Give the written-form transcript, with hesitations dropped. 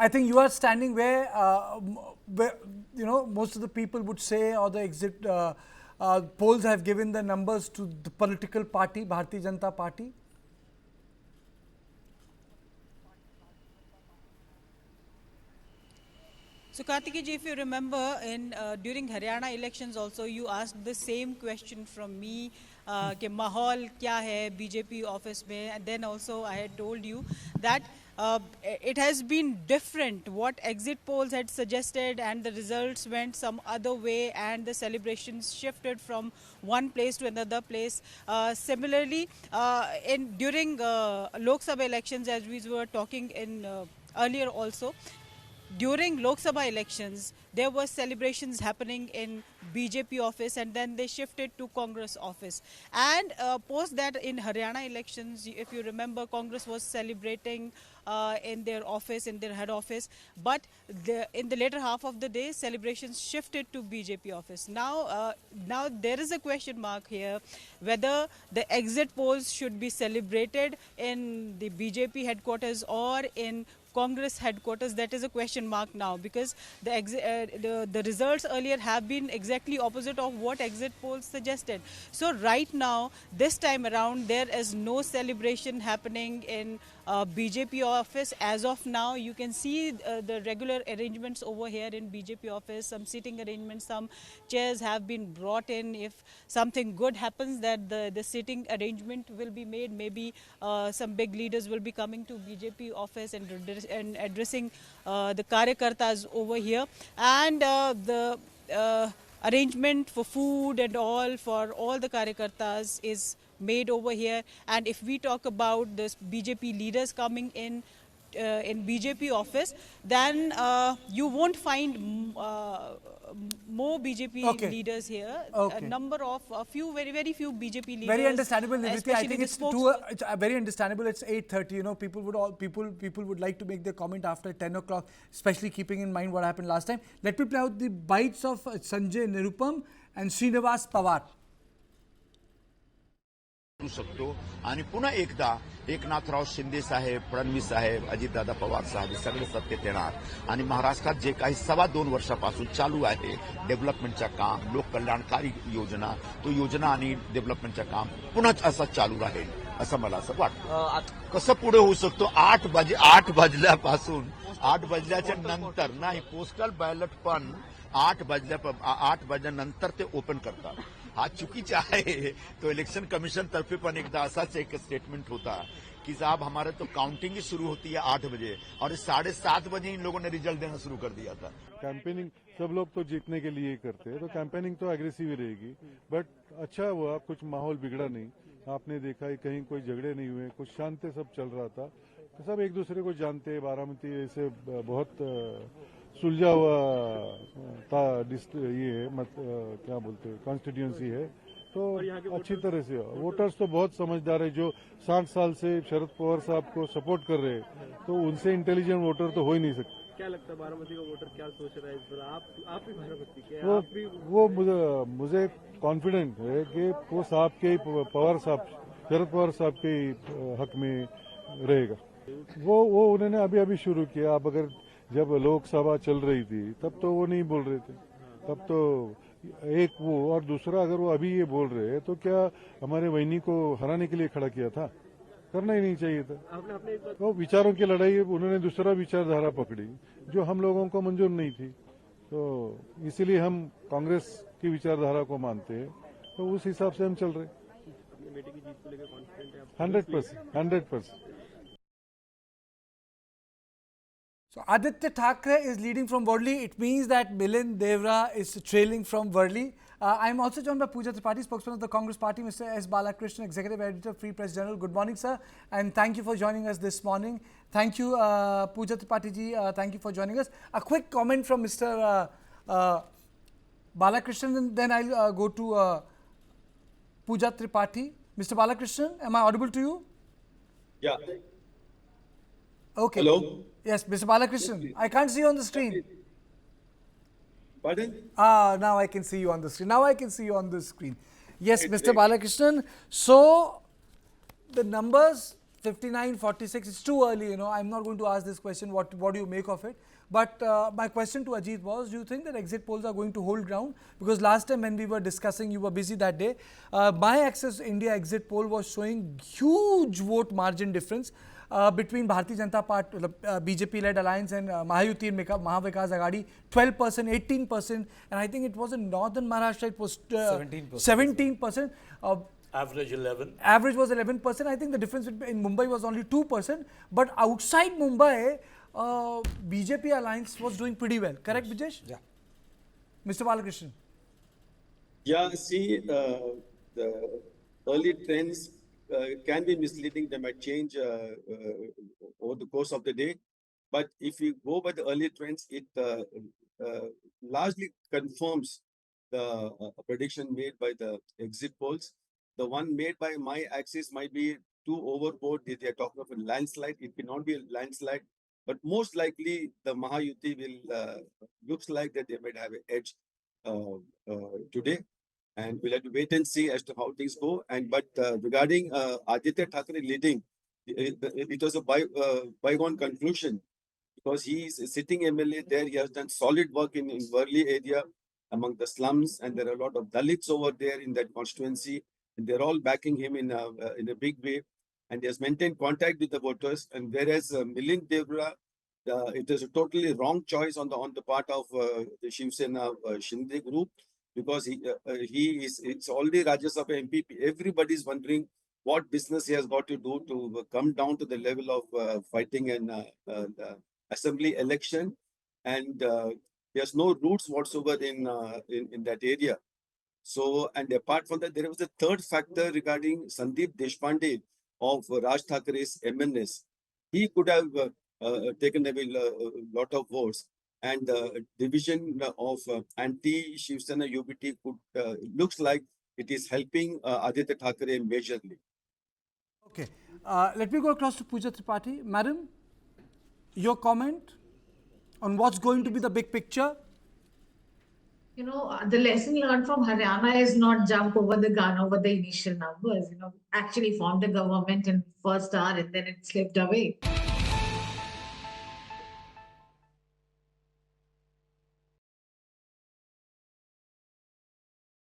I think you are standing where most of the people would say, or the exit polls have given the numbers to the political party, Bharatiya Janata Party. So Kartikeya ji, if you remember, during Haryana elections also, you asked the same question from me, कि माहौल क्या है BJP office में, and then also I had told you that it has been different. What exit polls had suggested, and the results went some other way, and the celebrations shifted from one place to another place. Similarly, during Lok Sabha elections, as we were talking in earlier also, during Lok Sabha elections, there were celebrations happening in BJP office, and then they shifted to Congress office. And post that, in Haryana elections, if you remember, Congress was celebrating in their office, in their head office. But in the later half of the day, celebrations shifted to BJP office. Now there is a question mark here whether the exit polls should be celebrated in the BJP headquarters or in Congress headquarters. That is a question mark now, because the results earlier have been exactly opposite of what exit polls suggested. So right now, this time around, there is no celebration happening in BJP office. As of now, you can see the regular arrangements over here in BJP office, some seating arrangements, some chairs have been brought in. If something good happens, that the seating arrangement will be made. Maybe some big leaders will be coming to BJP office and addressing the Karyakartas over here. And the arrangement for food and all for all the Karyakartas is made over here. And if we talk about the BJP leaders coming in BJP office, then you won't find more BJP leaders here. Okay. A few, very few BJP leaders. Very understandable, Niriti. I think it's very understandable. It's 8:30. People would like to make their comment after 10 o'clock, especially keeping in mind what happened last time. Let me play out the bites of Sanjay Nirupam and Srinivas Pawar. शकतो आणि पुन्हा एकदा एकनाथराव शिंदे साहेब, फडणवीस साहेब, अजितदादा पवार साहेब सगळे सत्तेत येणार आणि महाराष्ट्रात जे काही 2.25 वर्षापासून चालू आहे डेव्हलपमेंटचं काम, लोककल्याणकारी योजना, तो योजना आणि डेव्हलपमेंटचं काम पुन्हा असं चालू राहील असं मला असं वाटतं. कसं पुढे होऊ शकतो? 8 वाजल्यापासून 8 वाजल्याच्या नंतर नाही, पोस्टल बॅलेट पण 8 वाजल्यानंतर ते ओपन करतात. हा चुकीचा आहे. तो इलेक्शन कमीशन तर्फे पण एकदा असाच एक स्टेटमेंट होता कि साहब हमारे तो काउंटिंग ही शुरू होती है 8 बजे और 7:30 बजे इन लोगों ने रिजल्ट देना शुरू कर दिया था. कैंपेनिंग सब लोग तो जीतने के लिए ही करते हैं, तो कैंपेनिंग तो एग्रेसिव ही रहेगी. बट अच्छा हुआ, कुछ माहौल बिगड़ा नहीं. आपने देखा है कहीं कोई झगड़े नहीं हुए, कुछ शांति सब चल रहा था. तो सब एक दूसरे को जानते हैं. बारामती ऐसे बहुत सुलझा हुआ था. ये है क्या बोलते हैं, कॉन्स्टिट्यूंसी है. तो अच्छी तरह से वोटर्स तो बहुत समझदार है. जो 60 साल से शरद पवार साहब को सपोर्ट कर रहे हैं, तो उनसे इंटेलिजेंट वोटर तो हो ही नहीं सकते. क्या लगता है बारामती का वोटर क्या सोच रहा है इस बार? आप भी बारामती के? वो मुझे कॉन्फिडेंट है कि वो साहब के पवार साहब, शरद पवार साहब के हक में रहेगा. वो उन्होंने अभी शुरू किया. अब अगर जब लोकसभा चल रही थी तब तो वो नहीं बोल रहे थे. तब तो एक वो, और दूसरा अगर वो अभी ये बोल रहे हैं तो क्या हमारे वहीनी को हराने के लिए खड़ा किया था? करना ही नहीं चाहिए था. वो विचारों की लड़ाई, उन्होंने दूसरा विचारधारा पकड़ी जो हम लोगों को मंजूर नहीं थी. तो इसीलिए हम कांग्रेस की विचारधारा को मानते हैं. तो उस हिसाब से हम चल रहे. बेटे की जीत को लेकर कॉन्फिडेंट है? 100%. So Aditya Thackeray is leading from Worli. It means that Milind Devra is trailing from Worli. I'm also joined by Pooja Tripathi, spokesman of the Congress Party, Mr. S. Balakrishnan, Executive Editor, Free Press Journal. Good morning, sir, and thank you for joining us this morning. Thank you, Pooja Tripathi ji. Thank you for joining us. A quick comment from Mr. Balakrishnan, and then I'll go to Pooja Tripathi. Mr. Balakrishnan, am I audible to you? Yeah. Okay. Hello. Yes, Mr. Balakrishnan. I can't see you on the screen. Pardon? Now I can see you on the screen. Yes, Mr. Balakrishnan. So, the numbers 59-46. It's too early, you know. I'm not going to ask this question. What do you make of it? But my question to Ajit was: do you think that exit polls are going to hold ground? Because last time when we were discussing, you were busy that day. My Access India exit poll was showing huge vote margin difference between Bharatiya Janata Party, BJP-led alliance, and Mahayuti and Mahavikas Aghadi. 12%, 18%, and I think it was in northern Maharashtra. It was 17%. 17%. Average 11. Average was 11%. I think the difference in Mumbai was only 2%. But outside Mumbai, BJP alliance was doing pretty well. Correct, Bijesh? Yeah. Mr. Balakrishnan. Yeah, see, the early trends can be misleading. They might change over the course of the day. But if you go by the early trends, it largely confirms the prediction made by the exit polls. The one made by My Axis might be too overboard. They are talking of a landslide. It cannot be a landslide. But most likely, the Mahayuti will looks like that they might have an edge today, and we'll have to wait and see as to how things go. And but regarding Aditya Thackeray leading, it was a bygone conclusion because he is a sitting MLA there. He has done solid work in Worli area among the slums, and there are a lot of Dalits over there in that constituency, and they're all backing him in a big way. And he has maintained contact with the voters. And whereas Milind Devra, it is a totally wrong choice on the part of the Shiv Sena Shinde group, because he is, it's already Rajya Sabha MP. Everybody is wondering what business he has got to do to come down to the level of fighting an assembly election, and he has no roots whatsoever in that area. So, and apart from that, there was a third factor regarding Sandeep Deshpande of Raj Thakere's MNS. He could have taken away a lot of votes, and division of anti-Shiv Sena UBT could looks like it is helping Aditya Thackeray majorly. Okay. Let me go across to Pooja Tripathi. Madam, your comment on what's going to be the big picture? You know, the lesson learned from Haryana is not jump over the gun over the initial numbers. You know, actually formed a government in first hour and then it slipped away.